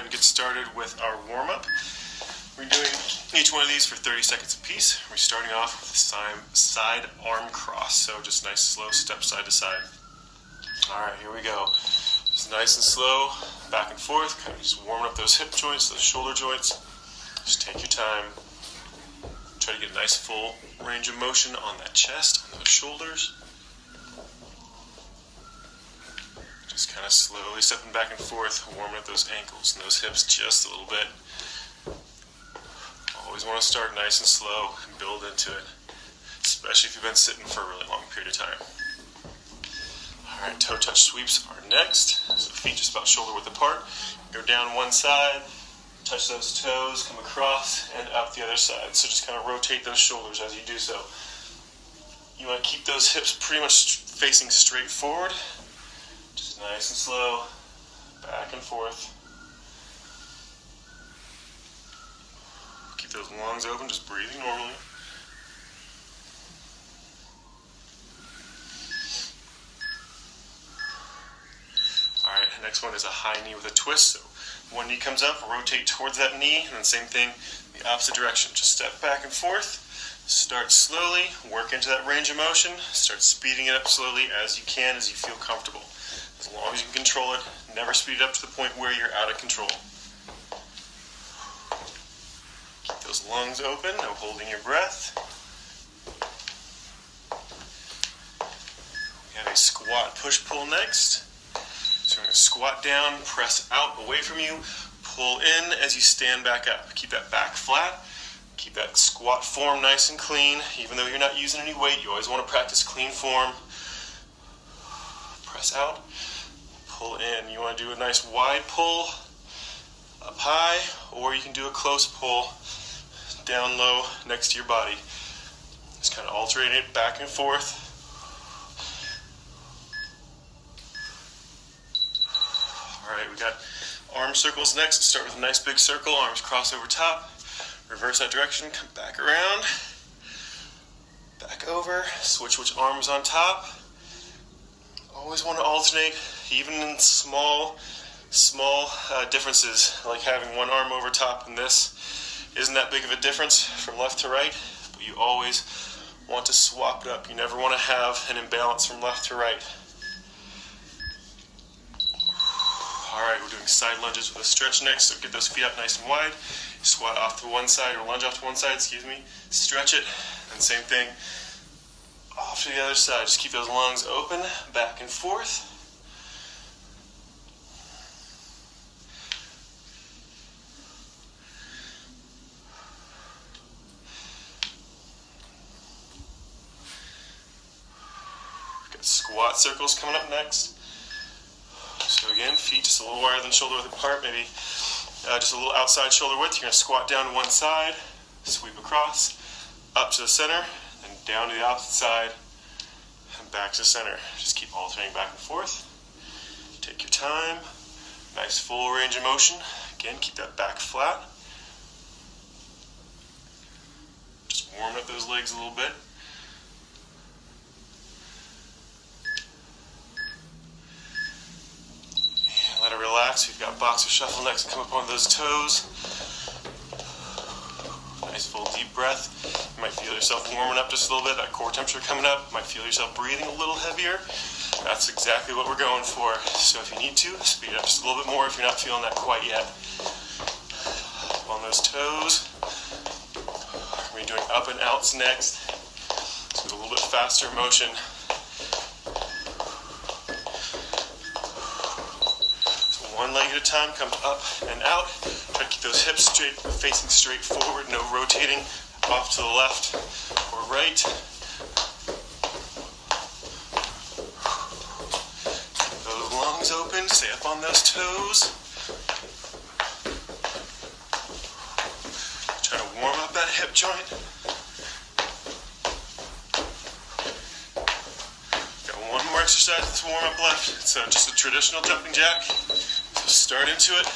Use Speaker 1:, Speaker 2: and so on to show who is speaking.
Speaker 1: ahead and get started with our warm-up. We're doing each one of these for 30 seconds apiece. We're starting off with the side arm cross, so just nice slow step side to side. Alright, here we go. Just nice and slow, back and forth, kind of just warming up those hip joints, those shoulder joints. Just take your time. Try to get a nice full range of motion on that chest, on those shoulders. Just kind of slowly stepping back and forth, warming up those ankles and those hips just a little bit. Always want to start nice and slow and build into it, especially if you've been sitting for a really long period of time. Alright, toe touch sweeps are next. So feet just about shoulder width apart. Go down one side, touch those toes, come across, and up the other side. So just kind of rotate those shoulders as you do so. You want to keep those hips pretty much facing straight forward. Just nice and slow, back and forth. Keep those lungs open, just breathing normally. Alright, next one is a high knee with a twist. So one knee comes up, rotate towards that knee, and then same thing, the opposite direction. Just step back and forth. Start slowly, work into that range of motion. Start speeding it up slowly as you can, as you feel comfortable. As long as you can control it, never speed it up to the point where you're out of control. Keep those lungs open, no holding your breath. We have a squat push-pull next. So we're going to squat down, press out away from you, pull in as you stand back up. Keep that back flat. Keep that squat form nice and clean. Even though you're not using any weight, you always want to practice clean form. Press out, pull in. You want to do a nice wide pull up high, or you can do a close pull down low next to your body. Just kind of alternate it back and forth. Alright, we got arm circles next. Start with a nice big circle, arms cross over top. Reverse that direction, come back around. Back over, switch which arm's on top. Always want to alternate, even in small differences, like having one arm over top and this isn't that big of a difference from left to right, but you always want to swap it up. You never want to have an imbalance from left to right. Alright, we're doing side lunges with a stretch next, so get those feet up nice and wide. Squat off to one side, or lunge off to one side, stretch it, and same thing, off to the other side. Just keep those lungs open, back and forth. We've got squat circles coming up next. So again, feet just a little wider than shoulder width apart, maybe just a little outside shoulder width. You're going to squat down to one side, sweep across, up to the center, then down to the opposite side, and back to the center. Just keep alternating back and forth. Take your time. Nice full range of motion. Again, keep that back flat. Just warming up those legs a little bit. Let it relax. We've got boxer shuffle next. Come up on those toes. Nice full deep breath. You might feel yourself warming up just a little bit. That core temperature coming up. You might feel yourself breathing a little heavier. That's exactly what we're going for. So if you need to, speed it up just a little bit more if you're not feeling that quite yet. On those toes. We're doing up and outs next. So with a little bit faster motion. One leg at a time, come up and out. Try to keep those hips straight, facing straight forward, no rotating off to the left or right. Keep those lungs open, stay up on those toes. Try to warm up that hip joint. Got one more exercise that's warm up left. It's just a traditional jumping jack. So start into it.